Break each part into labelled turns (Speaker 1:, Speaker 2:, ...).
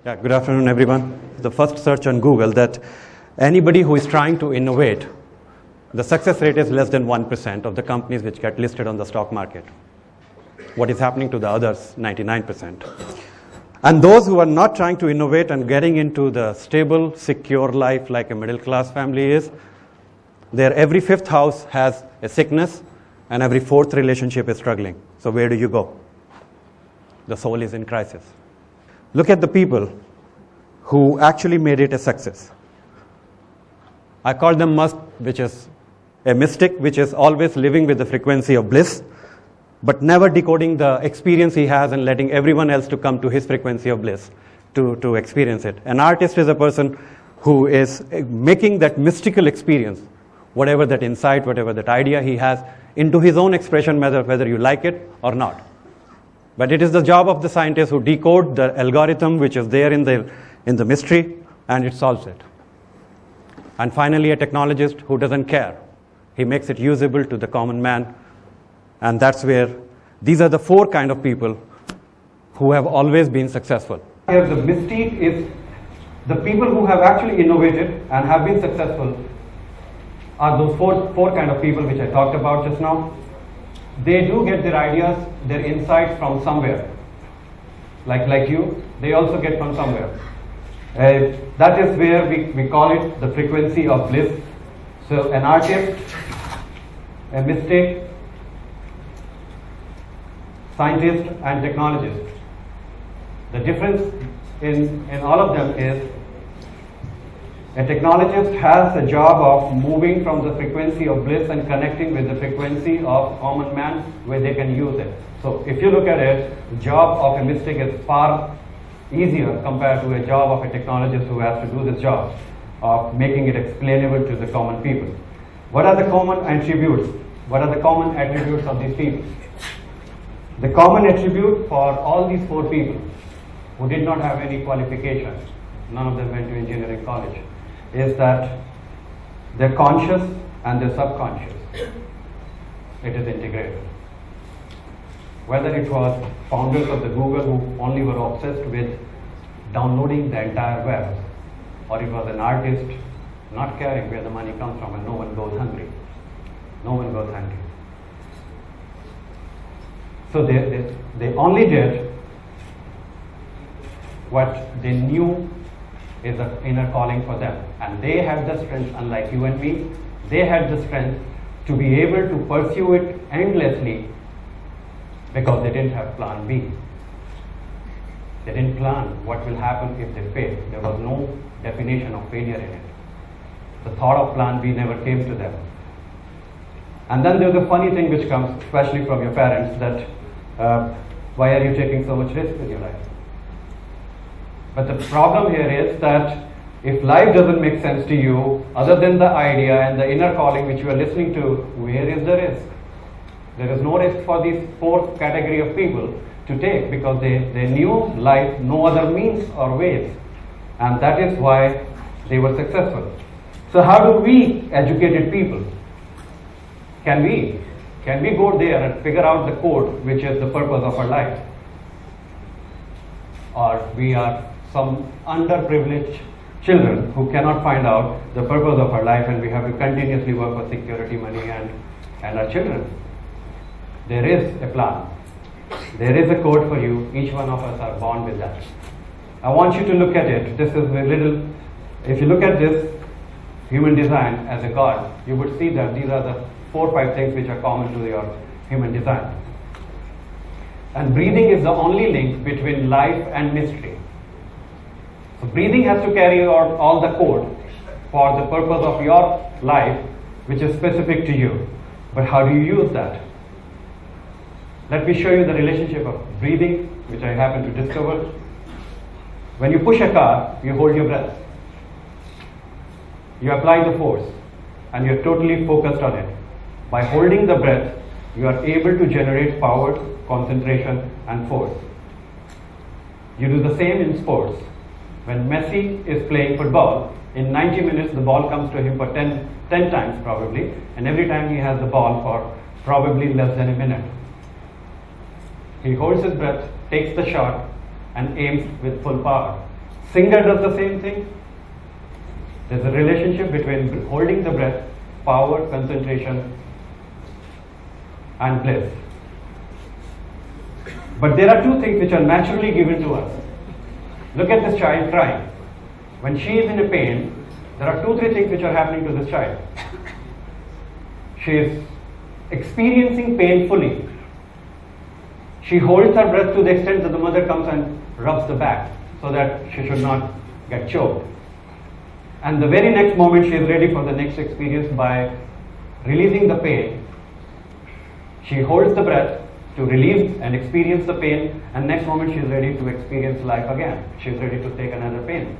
Speaker 1: Yeah, good afternoon, everyone. The first search on Google that anybody who is trying to innovate, the success rate is less than 1% of the companies which get listed on the stock market. What is happening to the others, 99%. And those who are not trying to innovate and getting into the stable, secure life like a middle-class family is, their every fifth house has a sickness and every fourth relationship is struggling. So where do you go? The soul is in crisis. Look at the people who actually made it a success. I call them Musk, which is a mystic, which is always living with the frequency of bliss, but never decoding the experience he has and letting everyone else to come to his frequency of bliss to experience it. An artist is a person who is making that mystical experience, whatever that insight, whatever that idea he has, into his own expression, whether you like it or not. But it is the job of the scientist who decode the algorithm which is there in the mystery, and it solves it. And finally, a technologist who doesn't care. He makes it usable to the common man. And that's where these are the four kind of people who have always been successful. Here the mystique is the people who have actually innovated and have been successful are those four kind of people which I talked about just now. They do get their ideas, their insights from somewhere. Like you, they also get from somewhere. That is where we call it the frequency of bliss. So an artist, a mystic, scientist and technologist. The difference in all of them is a technologist has a job of moving from the frequency of bliss and connecting with the frequency of common man where they can use it. So if you look at it, the job of a mystic is far easier compared to a job of a technologist who has to do this job of making it explainable to the common people. What are the common attributes? What are the common attributes of these people? The common attribute for all these four people who did not have any qualification, none of them went to engineering college, is that they're conscious and they're subconscious. It is integrated. Whether it was founders of the Google who only were obsessed with downloading the entire web, or it was an artist not caring where the money comes from and no one goes hungry. No one goes hungry. So they only did what they knew is an inner calling for them. And they had the strength, unlike you and me, they had the strength to be able to pursue it endlessly because they didn't have plan B. They didn't plan what will happen if they fail. There was no definition of failure in it. The thought of plan B never came to them. And then there's a funny thing which comes, especially from your parents, that why are you taking so much risk with your life? But the problem here is that if life doesn't make sense to you, other than the idea and the inner calling which you are listening to, where is the risk? There is no risk for these four category of people to take because they knew life no other means or ways. And that is why they were successful. So how do we, educated people, can we go there and figure out the code which is the purpose of our life? Or we are some underprivileged children who cannot find out the purpose of our life and we have to continuously work for security, money and our children. There is a plan. There is a code for you. Each one of us are born with that. I want you to look at it. This is a little, if you look at this human design as a God, you would see that these are the 4 or 5 things which are common to your human design. And breathing is the only link between life and mystery. So breathing has to carry out all the code for the purpose of your life, which is specific to you. But how do you use that? Let me show you the relationship of breathing, which I happen to discover. When you push a car, you hold your breath. You apply the force, and you're totally focused on it. By holding the breath, you are able to generate power, concentration, and force. You do the same in sports. When Messi is playing football, in 90 minutes the ball comes to him for 10 times probably, and every time he has the ball for probably less than a minute. He holds his breath, takes the shot, and aims with full power. Singer does the same thing. There's a relationship between holding the breath, power, concentration, and bliss. But there are two things which are naturally given to us. Look at this child crying. When she is in a pain, there are 2-3 things which are happening to this child. She is experiencing pain fully. She holds her breath to the extent that the mother comes and rubs the back so that she should not get choked. And the very next moment she is ready for the next experience by releasing the pain. She holds the breath to release and experience the pain, and next moment she is ready to experience life again. She is ready to take another pain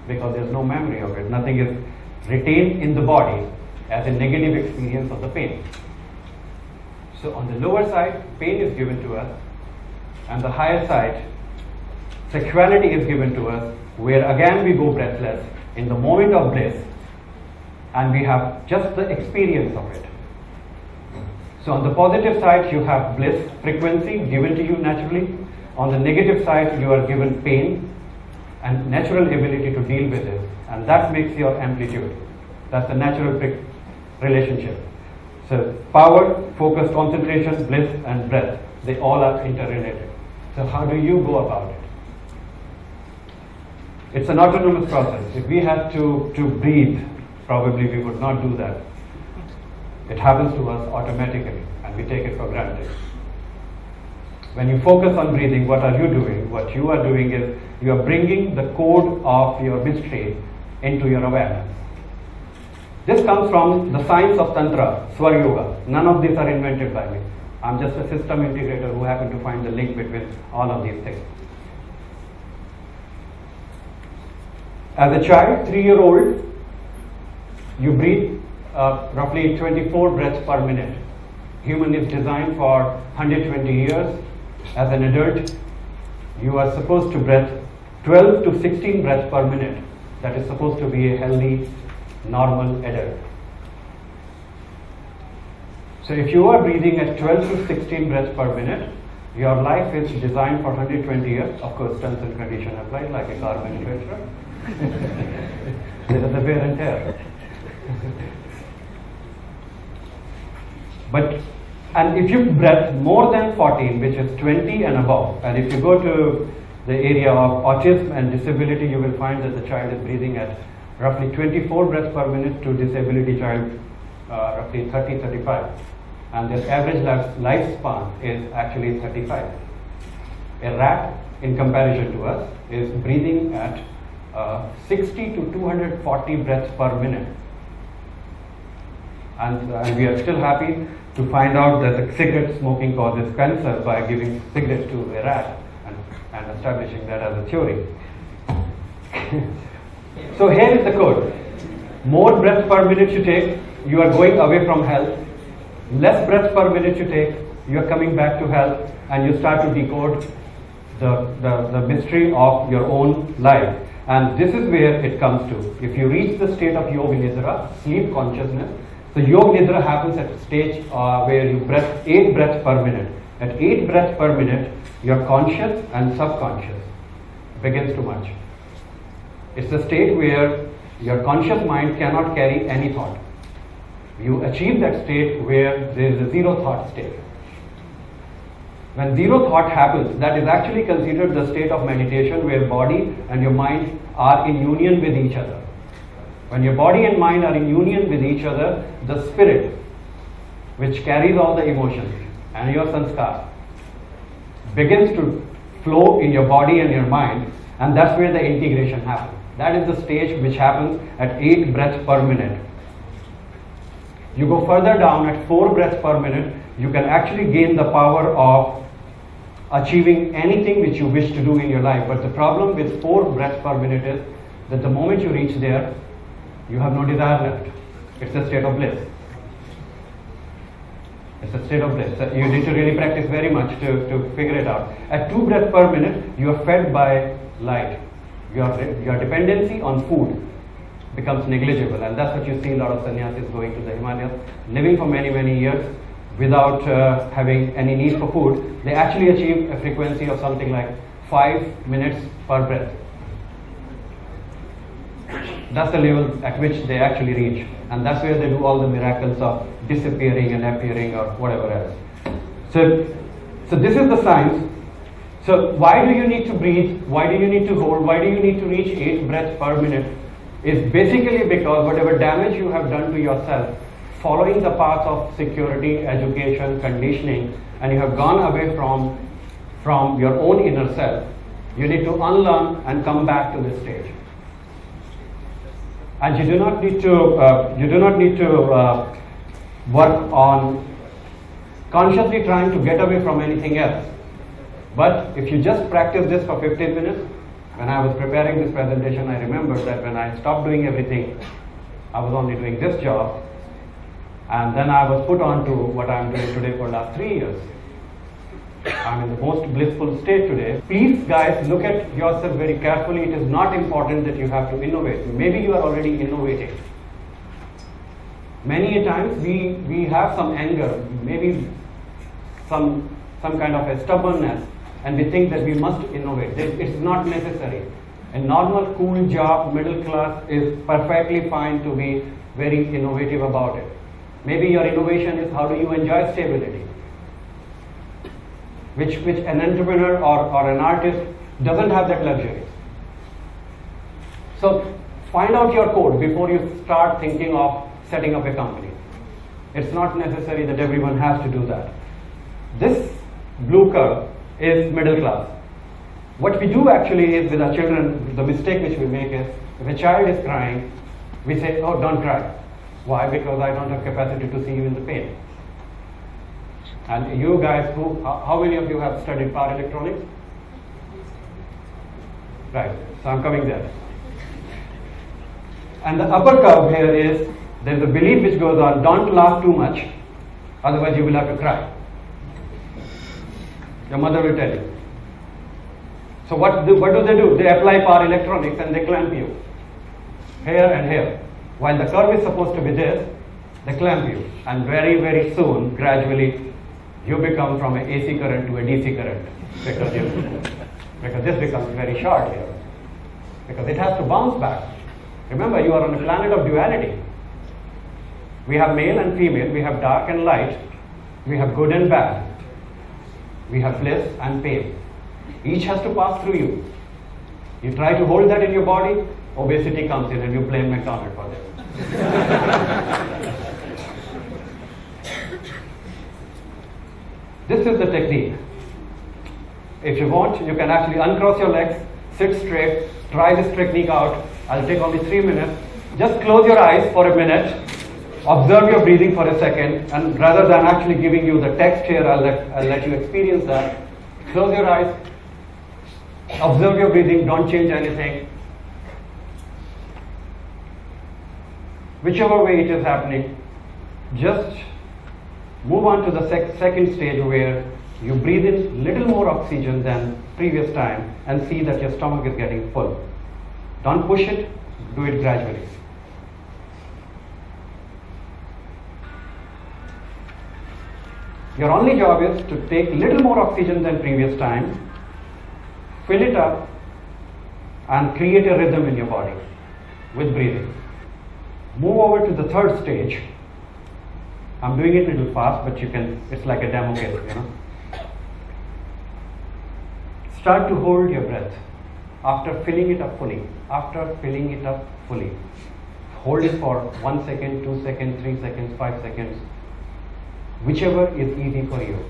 Speaker 1: because there is no memory of it. Nothing is retained in the body as a negative experience of the pain. So on the lower side, pain is given to us, and the higher side, sexuality is given to us, where again we go breathless in the moment of bliss, and we have just the experience of it. So on the positive side, you have bliss frequency given to you naturally. On the negative side, you are given pain and natural ability to deal with it, and that makes your amplitude. That's the natural relationship. So power, focus, concentration, bliss, and breath, they all are interrelated. So how do you go about it? It's an autonomous process. If we had to breathe, probably we would not do that. It happens to us automatically, and we take it for granted. When you focus on breathing, what are you doing? What you are doing is you are bringing the code of your mystery into your awareness. This comes from the science of Tantra, Swar Yoga. None of these are invented by me. I'm just a system integrator who happened to find the link between all of these things. As a child, 3-year-old, you breathe roughly 24 breaths per minute. Human is designed for 120 years. As an adult, you are supposed to breathe 12 to 16 breaths per minute. That is supposed to be a healthy, normal adult. So if you are breathing at 12 to 16 breaths per minute, your life is designed for 120 years. Of course, terms and conditions apply like a car manufacturer. There is a wear and tear. And if you breath more than 14, which is 20 and above, and if you go to the area of autism and disability, you will find that the child is breathing at roughly 24 breaths per minute, to disability child roughly 30-35, and their average lifespan is actually 35. A rat, in comparison to us, is breathing at 60 to 240 breaths per minute, and we are still happy to find out that the cigarette smoking causes cancer by giving cigarettes to a rat and establishing that as a theory. So here is the code. More breaths per minute you take, you are going away from health. Less breaths per minute you take, you are coming back to health, and you start to decode the mystery of your own life. And this is where it comes to. If you reach the state of Yoga Nidra, sleep consciousness, so Yoga Nidra happens at a stage where you breath 8 breaths per minute. At 8 breaths per minute, your conscious and subconscious begins to merge. It's a state where your conscious mind cannot carry any thought. You achieve that state where there is a zero thought state. When zero thought happens, that is actually considered the state of meditation where body and your mind are in union with each other. When your body and mind are in union with each other, the spirit, which carries all the emotions and your sanskar, begins to flow in your body and your mind, and that's where the integration happens. That is the stage which happens at 8 breaths per minute. You go further down at 4 breaths per minute, you can actually gain the power of achieving anything which you wish to do in your life. But the problem with 4 breaths per minute is that the moment you reach there, you have no desire left. It's a state of bliss. It's a state of bliss. So you need to really practice very much to figure it out. At 2 breaths per minute, you are fed by light. Your dependency on food becomes negligible, and that's what you see a lot of sannyasis going to the Himalayas, living for many, many years without having any need for food. They actually achieve a frequency of something like 5 minutes per breath. That's the level at which they actually reach. And that's where they do all the miracles of disappearing and appearing or whatever else. So this is the science. So why do you need to breathe? Why do you need to hold? Why do you need to reach 8 breaths per minute? Is basically because whatever damage you have done to yourself, following the path of security, education, conditioning, and you have gone away from your own inner self, you need to unlearn and come back to this stage. And you do not need to work on consciously trying to get away from anything else. But if you just practice this for 15 minutes, when I was preparing this presentation, I remembered that when I stopped doing everything, I was only doing this job, and then I was put on to what I'm doing today for the last 3 years. I'm in the most blissful state today. Please guys, look at yourself very carefully. It is not important that you have to innovate. Maybe you are already innovating. Many times we have some anger, maybe some kind of a stubbornness, and we think that we must innovate. It's not necessary. A normal, cool job, middle class is perfectly fine to be very innovative about it. Maybe your innovation is how do you enjoy stability, which an entrepreneur or an artist doesn't have that luxury. So find out your code before you start thinking of setting up a company. It's not necessary that everyone has to do that. This blue curve is middle class. What we do actually is with our children, the mistake which we make is, if a child is crying, we say, oh, don't cry. Why? Because I don't have capacity to see you in the pain. And you guys, how many of you have studied power electronics? Right, so I'm coming there. And the upper curve here is, there's a belief which goes on, don't laugh too much, otherwise you will have to cry. Your mother will tell you. So what do they do? They apply power electronics and they clamp you here and here. While the curve is supposed to be this, they clamp you. And very, very soon, gradually, you become from an AC current to a DC current. Because this becomes very short here. Because it has to bounce back. Remember, you are on a planet of duality. We have male and female, we have dark and light, we have good and bad. We have bliss and pain. Each has to pass through you. You try to hold that in your body, obesity comes in and you blame McDonald's for this. This is the technique. If you want, you can actually uncross your legs, sit straight, try this technique out. I'll take only 3 minutes. Just close your eyes for a minute. Observe your breathing for a second, and rather than actually giving you the text here, I'll let you experience that. Close your eyes, observe your breathing, don't change anything. Whichever way it is happening, just move on to the second stage where you breathe in little more oxygen than previous time and see that your stomach is getting full. Don't push it, do it gradually. Your only job is to take little more oxygen than previous time, fill it up, and create a rhythm in your body with breathing. Move over to the third stage. I'm doing it a little fast, but you can, it's like a demo case, you know. Start to hold your breath after filling it up fully. After filling it up fully. Hold it for 1 second, 2 seconds, 3 seconds, 5 seconds. Whichever is easy for you.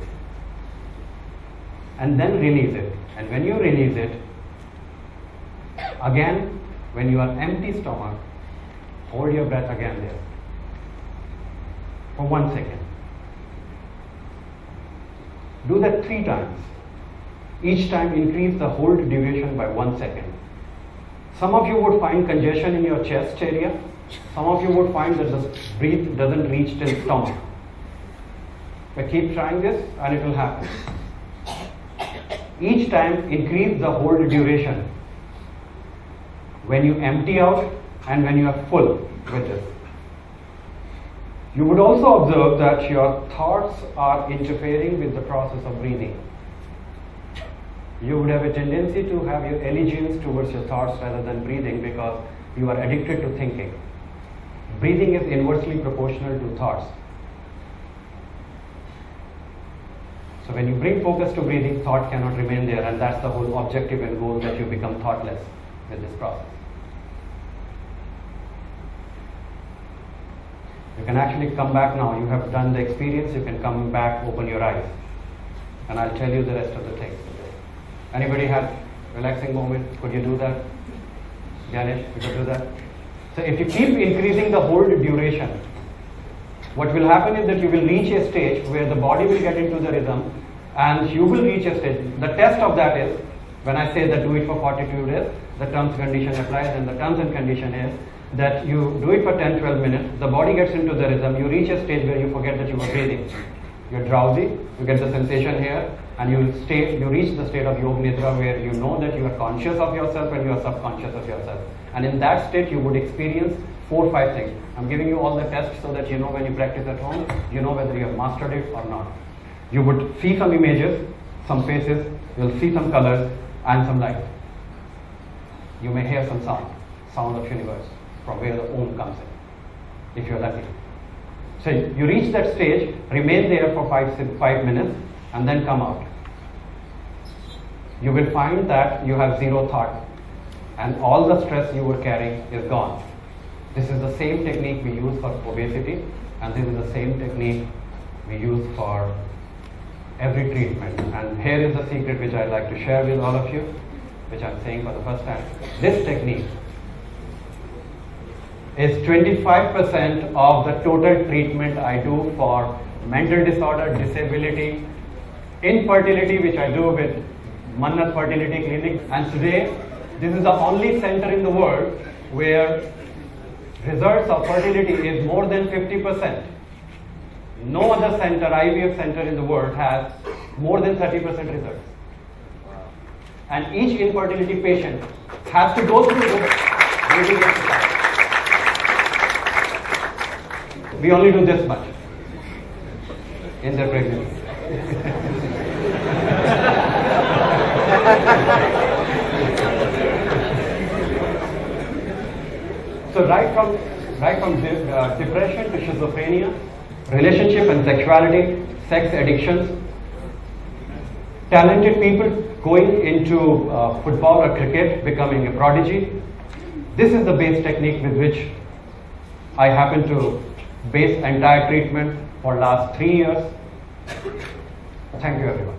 Speaker 1: And then release it. And when you release it, again, when you are empty stomach, hold your breath again there for 1 second. Do that 3 times. Each time increase the hold duration by 1 second. Some of you would find congestion in your chest area. Some of you would find that the breath doesn't reach till stomach. But keep trying this and it will happen. Each time increase the hold duration when you empty out and when you are full with this. You would also observe that your thoughts are interfering with the process of breathing. You would have a tendency to have your allegiance towards your thoughts rather than breathing because you are addicted to thinking. Breathing is inversely proportional to thoughts. So when you bring focus to breathing, thought cannot remain there, and that's the whole objective and goal, that you become thoughtless with this process. You can actually come back now. You have done the experience. You can come back, open your eyes, and I'll tell you the rest of the things. Anybody had relaxing moment? Could you do that? Ganesh, you could do that? So if you keep increasing the hold duration, what will happen is that you will reach a stage where the body will get into the rhythm, and you will reach a stage. The test of that is, when I say that do it for 42 days, the terms and condition applies, and the terms and condition is that you do it for 10-12 minutes, the body gets into the rhythm, you reach a stage where you forget that you were breathing. You're drowsy, you get the sensation here, and you reach the state of Yoga Nidra, where you know that you are conscious of yourself and you are subconscious of yourself. And in that state, you would experience 4 or 5 things. I'm giving you all the tests so that you know when you practice at home, you know whether you have mastered it or not. You would see some images, some faces, you'll see some colors and some light. You may hear some sound of universe, from where the Om comes in, if you're lucky. So you reach that stage, remain there for 5 minutes, and then come out. You will find that you have zero thought, and all the stress you were carrying is gone. This is the same technique we use for obesity, and this is the same technique we use for every treatment. And here is the secret which I'd like to share with all of you, which I'm saying for the first time. This technique is 25% of the total treatment I do for mental disorder, disability, infertility, which I do with Mannat Fertility Clinic. And today, this is the only center in the world where results of fertility is more than 50%. No other center, IVF center in the world, has more than 30% results. And each infertility patient has to go through this breathing exercise. We only do this much in their pregnancy. So right from depression to schizophrenia, relationship and sexuality, sex addictions, talented people going into football or cricket, becoming a prodigy. This is the base technique with which I happen to base entire treatment for last 3 years. Thank you, everyone.